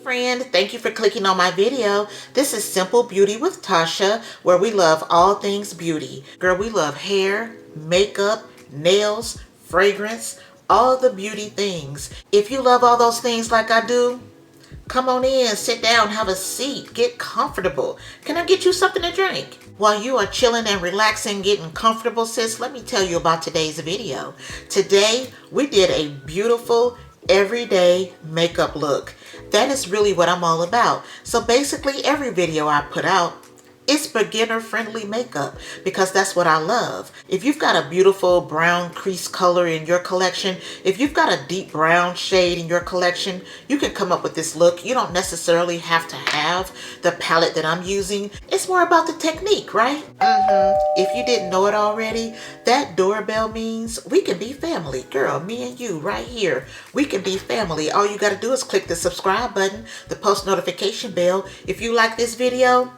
friend, thank you for clicking on my video. This is Simple Beauty with Tasha, where we love all things beauty. Girl, we love hair, makeup, nails, fragrance, all the beauty things. If you love all those things like I do, come on in, sit down, have a seat, get comfortable. Can I get you something to drink? While you are chilling and relaxing, getting comfortable, sis, let me tell you about today's video. Today, we did a beautiful everyday makeup look. That is really what I'm all about. So basically, every video I put out, it's beginner-friendly makeup because that's what I love. If you've got a beautiful brown crease color in your collection, if you've got a deep brown shade in your collection, you can come up with this look. You don't necessarily have to have the palette that I'm using. It's more about the technique, right? If you didn't know it already, that doorbell means we can be family. Girl, me and you right here, we can be family. All you got to do is click the subscribe button, the post notification bell. If you like this video,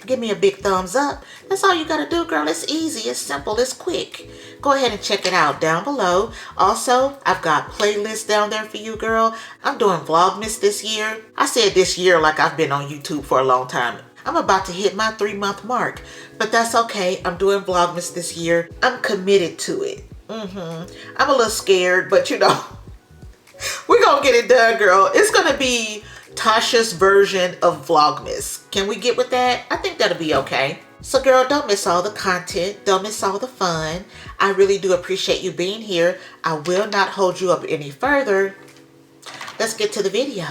give me a big thumbs up. That's all you gotta do, girl. It's easy, it's simple, it's quick. Go ahead and check it out down below. Also, I've got playlists down there for you, girl. I'm doing Vlogmas this year. I said this year like I've been on YouTube for a long time. I'm about to hit my 3-month mark, but that's okay. I'm doing Vlogmas this year. I'm committed to it. I'm a little scared, but you know, we're gonna get it done, girl. It's gonna be Tasha's version of Vlogmas. Can we get with that? I think that'll be okay. So girl, don't miss all the content. Don't miss all the fun. I really do appreciate you being here. I will not hold you up any further. Let's get to the video.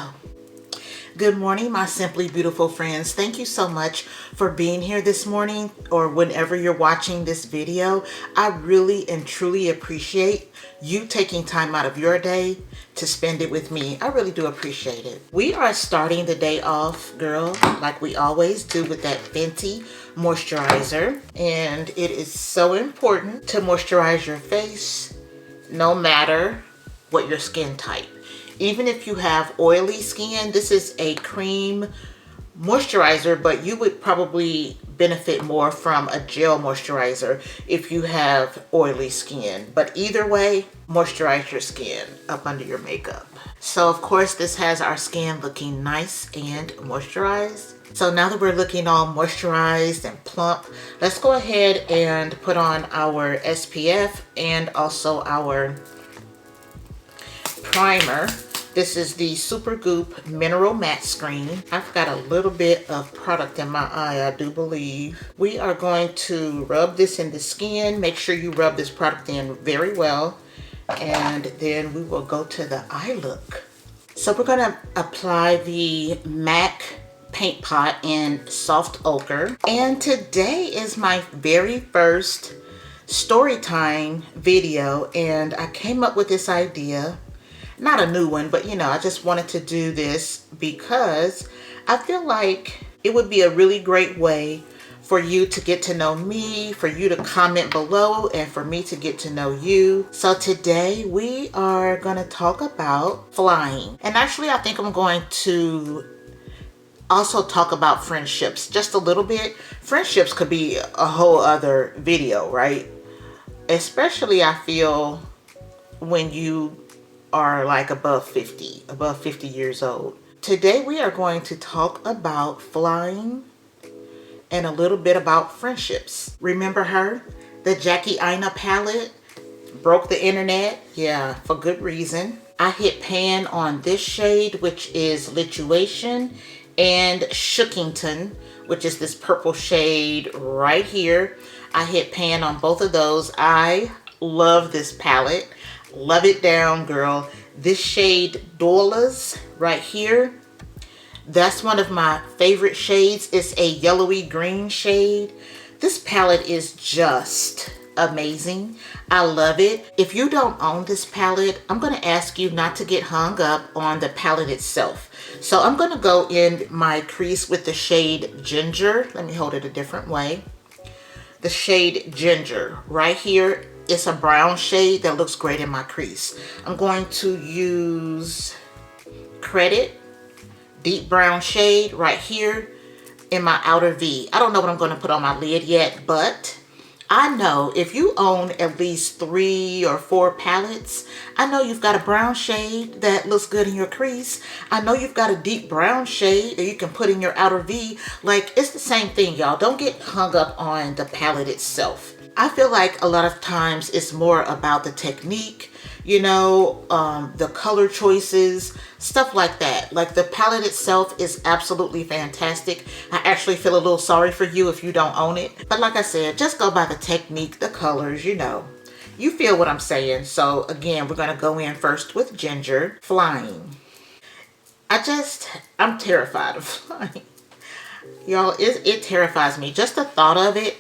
Good morning, my simply beautiful friends. Thank you so much for being here this morning or whenever you're watching this video. I really and truly appreciate you taking time out of your day to spend it with me. I really do appreciate it. We are starting the day off, girl, like we always do with that Fenty moisturizer. And it is so important to moisturize your face no matter what your skin type. Even if you have oily skin, this is a cream moisturizer, but you would probably benefit more from a gel moisturizer if you have oily skin. But either way, moisturize your skin up under your makeup. So of course, this has our skin looking nice and moisturized. So now that we're looking all moisturized and plump, let's go ahead and put on our SPF and also our primer. This is the Supergoop Mineral Matte Screen. I've got a little bit of product in my eye, I do believe. We are going to rub this in the skin. Make sure you rub this product in very well. And then we will go to the eye look. So we're gonna apply the MAC paint pot in Soft Ochre. And today is my very first Storytime video. And I came up with this idea. Not a new one, but you know, I just wanted to do this because I feel like it would be a really great way for you to get to know me, for you to comment below, and for me to get to know you. So today we are gonna talk about flying. And actually I think I'm going to also talk about friendships just a little bit. Friendships could be a whole other video, right? Especially I feel when you are like above 50 years old. Today we are going to talk about flying and a little bit about friendships. Remember her? The Jackie Aina palette broke the internet. Yeah, for good reason. I hit pan on this shade, which is Lituation, and Shookington, which is this purple shade right here. I hit pan on both of those. I love this palette. Love it down, girl. This shade Dollars right here, that's one of my favorite shades. It's a yellowy green shade. This palette is just amazing. I love it. If you don't own this palette, I'm going to ask you not to get hung up on the palette itself. So I'm going to go in my crease with the shade Ginger. Let me hold it a different way. The shade Ginger right here. It's a brown shade that looks great in my crease. I'm going to use Credit, deep brown shade right here in my outer V. I don't know what I'm going to put on my lid yet, but I know if you own at least 3 or 4 palettes, I know you've got a brown shade that looks good in your crease. I know you've got a deep brown shade that you can put in your outer V. Like, it's the same thing, y'all. Don't get hung up on the palette itself. I feel like a lot of times it's more about the technique, you know, the color choices, stuff like that. Like, the palette itself is absolutely fantastic. I actually feel a little sorry for you if you don't own it. But like I said, just go by the technique, the colors, you know. You feel what I'm saying. So again, we're gonna go in first with Ginger, Flying. I'm terrified of flying. Y'all, it terrifies me. Just the thought of it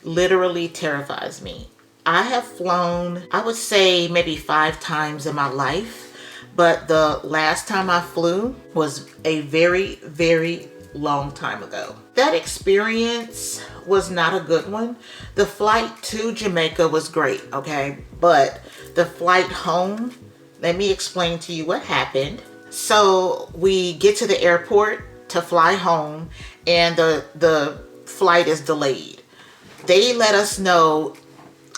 literally terrifies me. I have flown, I would say maybe 5 times in my life, but the last time I flew was a very, very long time ago. That experience was not a good one. The flight to Jamaica was great, okay? But the flight home, let me explain to you what happened. So we get to the airport to fly home and the flight is delayed. They let us know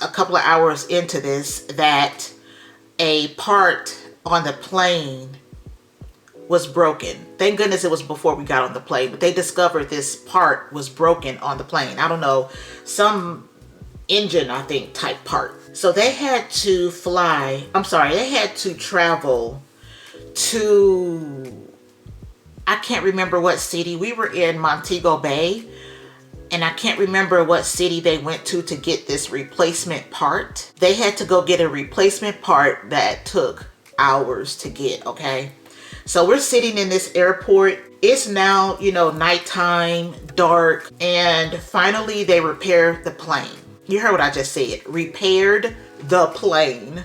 a couple of hours into this that a part on the plane was broken. Thank goodness it was before we got on the plane, but they discovered this part was broken on the plane. I don't know, some engine, I think, type part. So they had to they had to travel to, I can't remember what city. We were in Montego Bay, and I can't remember what city they went to get this replacement part. They had to go get a replacement part that took hours to get, okay? So we're sitting in this airport. It's now, you know, nighttime, dark, and finally they repaired the plane. You heard what I just said, repaired the plane.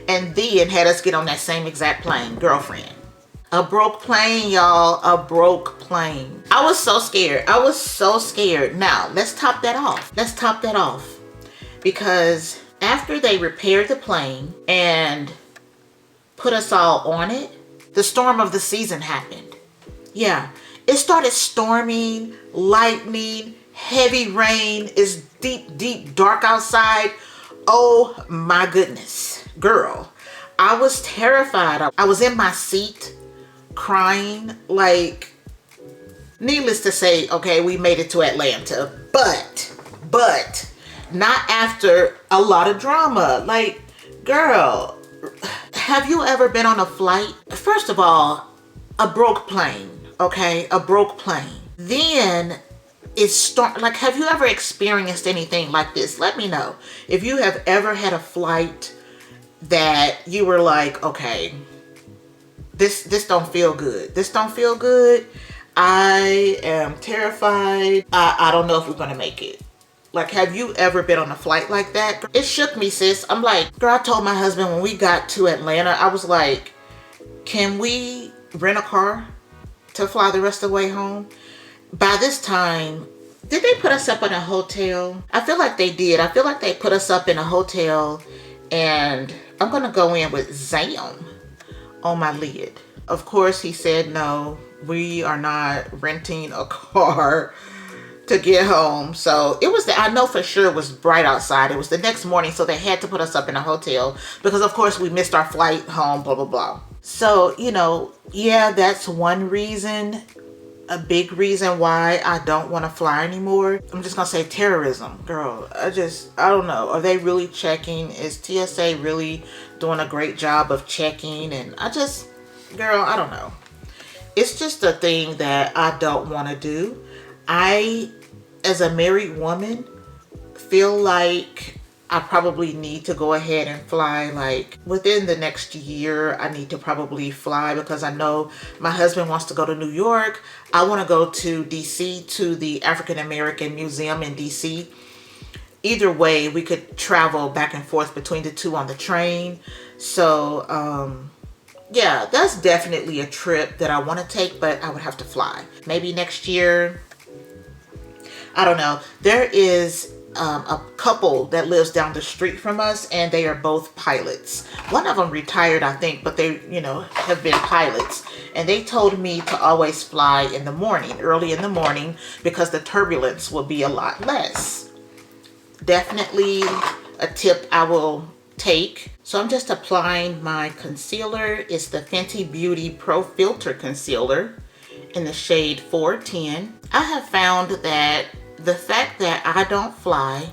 And then had us get on that same exact plane, girlfriend. A broke plane, y'all, a broke plane. I was so scared. I was so scared. Now, let's top that off. Let's top that off. Because after they repaired the plane and put us all on it, the storm of the season happened. Yeah, it started storming, lightning, heavy rain. It's deep, deep, dark outside. Oh my goodness, girl. I was terrified. I was in my seat crying. Like, needless to say, okay, we made it to Atlanta, but not after a lot of drama. Like, girl, have you ever been on a flight? First of all, a broke plane, okay? A broke plane. Then it's like, have you ever experienced anything like this? Let me know. If you have ever had a flight that you were like, okay, this don't feel good. This don't feel good. I am terrified. I don't know if we're gonna make it. Like, have you ever been on a flight like that? It shook me, sis. I'm like, girl, I told my husband when we got to Atlanta, I was like, can we rent a car to fly the rest of the way home? By this time, did they put us up in a hotel? I feel like they did. I feel like they put us up in a hotel, and I'm gonna go in with Zam on my lid. Of course, he said, no, we are not renting a car to get home. So it was, I know for sure it was bright outside. It was the next morning, so they had to put us up in a hotel because of course we missed our flight home, blah, blah, blah. So, you know, yeah, that's one reason, a big reason why I don't want to fly anymore. I'm just gonna say terrorism, girl. I don't know. Are they really checking? Is TSA really doing a great job of checking? And girl, I don't know. It's just a thing that I don't want to do. I, as a married woman, feel like I probably need to go ahead and fly. Like, within the next year, I need to probably fly because I know my husband wants to go to New York. I want to go to DC, to the African American Museum in DC. Either way, we could travel back and forth between the two on the train. So, yeah, that's definitely a trip that I want to take, but I would have to fly. Maybe next year. I don't know. There is a couple that lives down the street from us, and they are both pilots. One of them retired, I think, but they, you know, have been pilots. And they told me to always fly in the morning, early in the morning, because the turbulence will be a lot less. definitely a tip I will take. So I'm just applying my concealer. It's the Fenty Beauty Pro Filt'r Concealer in the shade 410. I have found that the fact that I don't fly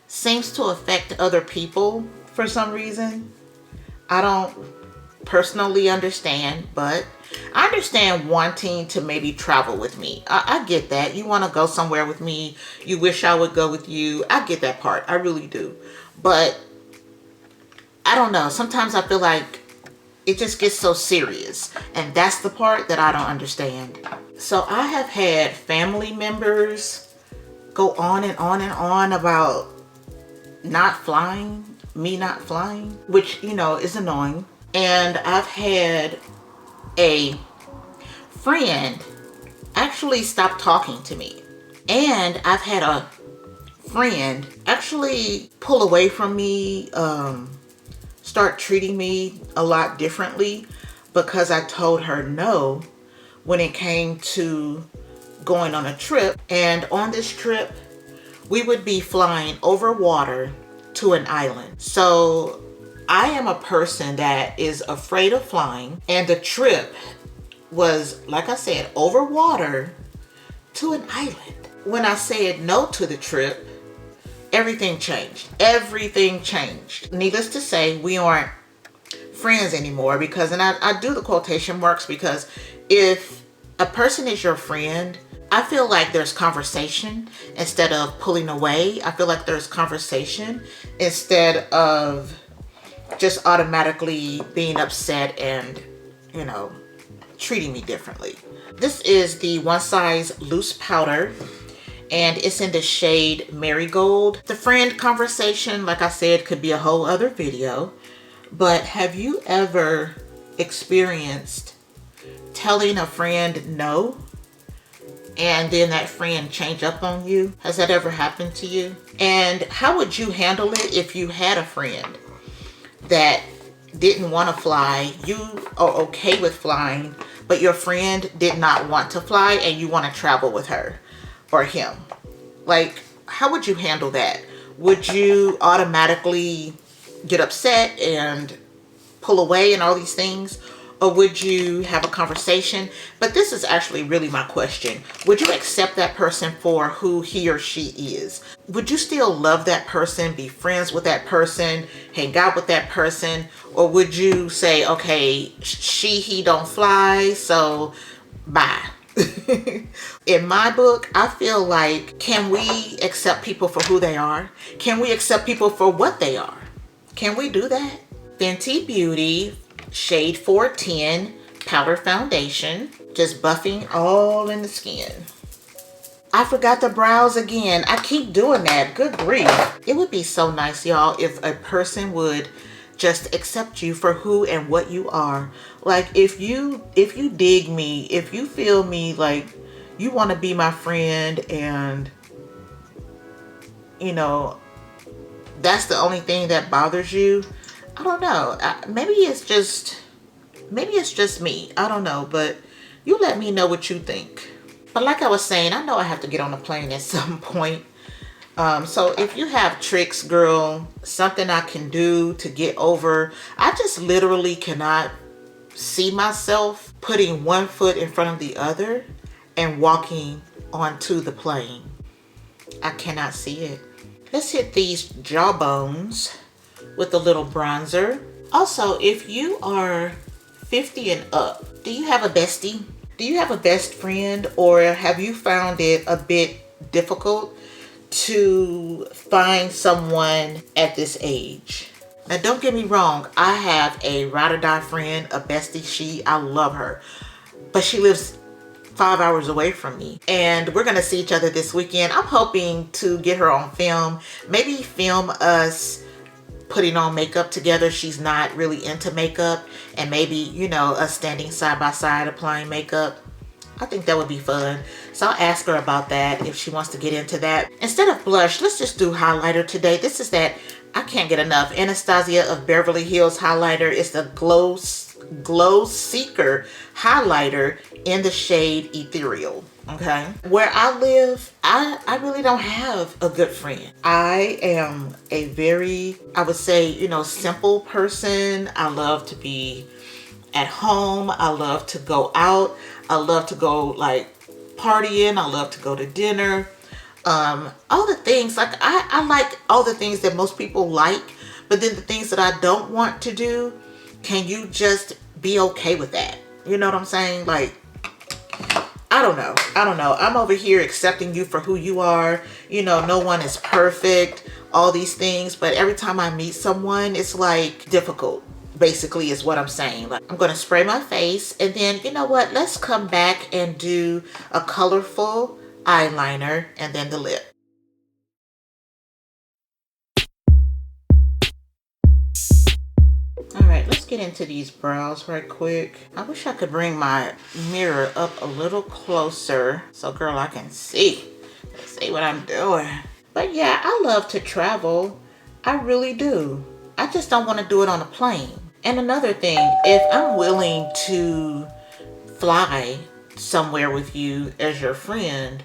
seems to affect other people for some reason. I don't personally understand, but I understand wanting to maybe travel with me. I get that. You want to go somewhere with me. You wish I would go with you. I get that part. I really do. But I don't know. Sometimes I feel like it just gets so serious. And that's the part that I don't understand. So I have had family members go on and on and on about not flying, me not flying, which, you know, is annoying. And I've had a friend actually stop talking to me. And I've had a friend actually pull away from me, start treating me a lot differently because I told her no when it came to going on a trip. And on this trip, we would be flying over water to an island. So I am a person that is afraid of flying, and the trip was, like I said, over water to an island. When I said no to the trip, everything changed. Everything changed. Needless to say, we aren't friends anymore because, and I do the quotation marks because if a person is your friend, I feel like there's conversation instead of pulling away. I feel like there's conversation instead of just automatically being upset and, you know, treating me differently. This is the One Size Loose Powder, and it's in the shade Marigold. The friend conversation, like I said, could be a whole other video, but have you ever experienced telling a friend no and then that friend change up on you? Has that ever happened to you? And how would you handle it if you had a friend that didn't want to fly? You are okay with flying, but your friend did not want to fly and you want to travel with her or him. Like, how would you handle that? Would you automatically get upset and pull away and all these things? Or would you have a conversation? But this is actually really my question. Would you accept that person for who he or she is? Would you still love that person, be friends with that person, hang out with that person? Or would you say, okay, he don't fly, so bye? In my book, I feel like, can we accept people for who they are? Can we accept people for what they are? Can we do that? Fenty Beauty shade 410 powder foundation, just buffing all in the skin. I forgot the brows again. I keep doing that. Good grief. It would be so nice, y'all, if a person would just accept you for who and what you are. Like, if you dig me, if you feel me, like you want to be my friend, and you know that's the only thing that bothers you, I don't know. Maybe it's just me. I don't know, but you let me know what you think. But like I was saying, I know I have to get on a plane at some point. So if you have tricks, girl, something I can do to get over, I just literally cannot see myself putting one foot in front of the other and walking onto the plane. I cannot see it. Let's hit these jawbones with a little bronzer. Also, if you are 50 and up, do you have a bestie? Do you have a best friend, or have you found it a bit difficult to find someone at this age? Now, don't get me wrong, I have a ride or die friend, a bestie. I love her, but she lives 5 hours away from me, and we're gonna see each other this weekend. I'm hoping to get her on film, maybe film us putting on makeup together. She's not really into makeup, and maybe, you know, us standing side by side applying makeup. I think that would be fun. So I'll ask her about that if she wants to get into that. Instead of blush, let's just do highlighter today. This is that, I can't get enough, Anastasia of Beverly Hills highlighter. It's the Glow Seeker highlighter in the shade Ethereal. Okay, where I live, I really don't have a good friend. I am a very, I would say, you know, simple person. I love to be at home. I love to go out. I love to go like partying. I love to go to dinner. All the things, like I like all the things that most people like, but then the things that I don't want to do, can you just be okay with that? You know what I'm saying? Like, I don't know. I'm over here accepting you for who you are. You know, no one is perfect, all these things. But every time I meet someone, it's like difficult, basically, is what I'm saying. Like, I'm going to spray my face. And then, you know what? Let's come back and do a colorful eyeliner and then the lip. Alright, let's get into these brows right quick. I wish I could bring my mirror up a little closer so, girl, I can see what I'm doing. But yeah, I love to travel. I really do. I just don't want to do it on a plane. And another thing, if I'm willing to fly somewhere with you as your friend,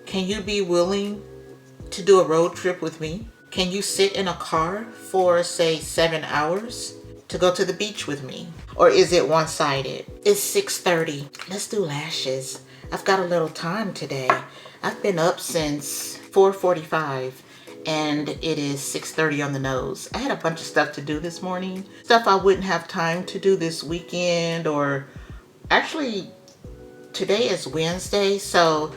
can you be willing to do a road trip with me? Can you sit in a car for, say, 7 hours to go to the beach with me? Or is it one-sided? It's 6:30. Let's do lashes. I've got a little time today. I've been up since 4:45 and it is 6:30 on the nose. I had a bunch of stuff to do this morning. Stuff I wouldn't have time to do this weekend, or actually today is Wednesday, so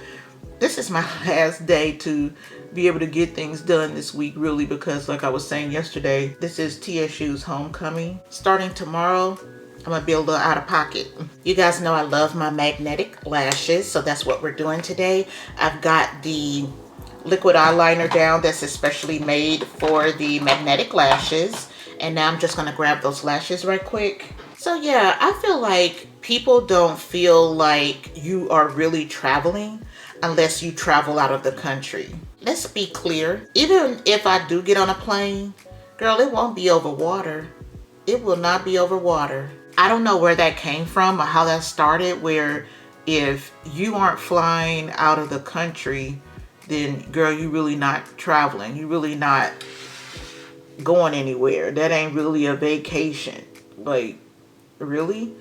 this is my last day to be able to get things done this week, really, because like I was saying yesterday, this is TSU's homecoming. Starting tomorrow, I'm gonna be a little out of pocket. You guys know I love my magnetic lashes, so that's what we're doing today. I've got the liquid eyeliner down that's especially made for the magnetic lashes, and now I'm just gonna grab those lashes right quick. So yeah, I feel like people don't feel like you are really traveling unless you travel out of the country. Let's be clear, even if I do get on a plane, girl, it won't be over water. It will not be over water. I don't know where that came from or how that started, where if you aren't flying out of the country, then girl, you really not traveling. You really not going anywhere. That ain't really a vacation. Like, really?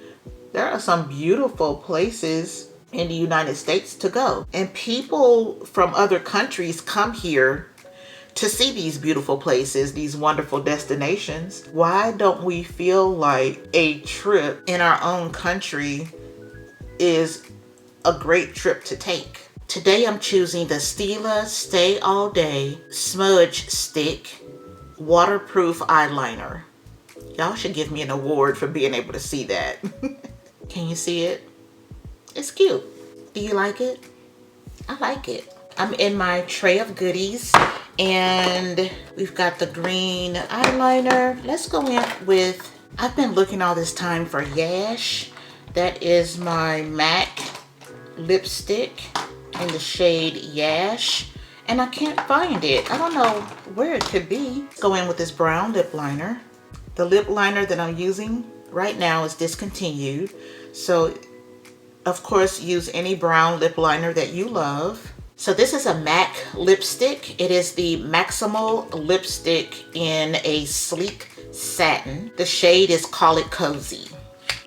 There are some beautiful places in the United States to go. And people from other countries come here to see these beautiful places, these wonderful destinations. Why don't we feel like a trip in our own country is a great trip to take? Today I'm choosing the Stila Stay All Day Smudge Stick Waterproof Eyeliner. Y'all should give me an award for being able to see that. Can you see it? It's cute. Do you like it? I like it. I'm in my tray of goodies and we've got the green eyeliner. Let's go in with, I've been looking all this time for Yash. That is my MAC lipstick in the shade Yash, and I can't find it. I don't know where it could be. Let's go in with this brown lip liner. The lip liner that I'm using right now is discontinued, so of course use any brown lip liner that you love. So this is a MAC lipstick. It is the Maximal lipstick in a sleek satin. The shade is Call It Cozy.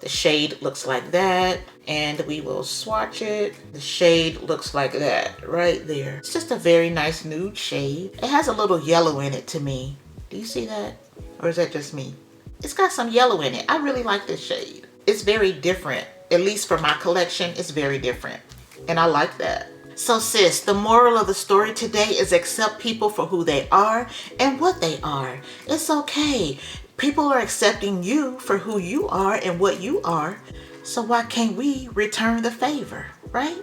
The shade looks like that, and we will swatch it. The shade looks like that right there. It's just a very nice nude shade. It has a little yellow in it to me. Do you see that? Or is that just me? It's got some yellow in it. I really like this shade. It's very different. At least for my collection, it's very different. And I like that. So sis, the moral of the story today is accept people for who they are and what they are. It's okay. People are accepting you for who you are and what you are. So why can't we return the favor, right?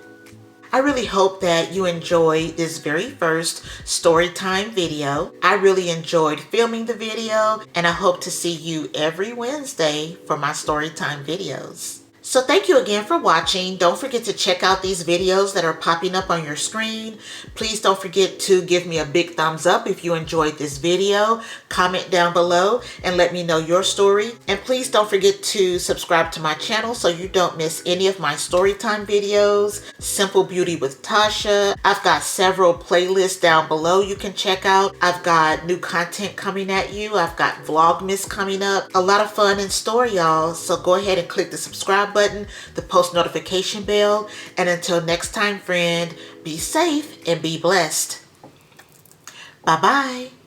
I really hope that you enjoyed this very first Storytime video. I really enjoyed filming the video, and I hope to see you every Wednesday for my Storytime videos. So thank you again for watching. Don't forget to check out these videos that are popping up on your screen. Please don't forget to give me a big thumbs up if you enjoyed this video. Comment down below and let me know your story. And please don't forget to subscribe to my channel so you don't miss any of my storytime videos. Simple Beauty with Tasha. I've got several playlists down below you can check out. I've got new content coming at you. I've got Vlogmas coming up. A lot of fun in store, y'all. So go ahead and click the subscribe button, the post notification bell, and until next time, friend, be safe and be blessed. Bye-bye.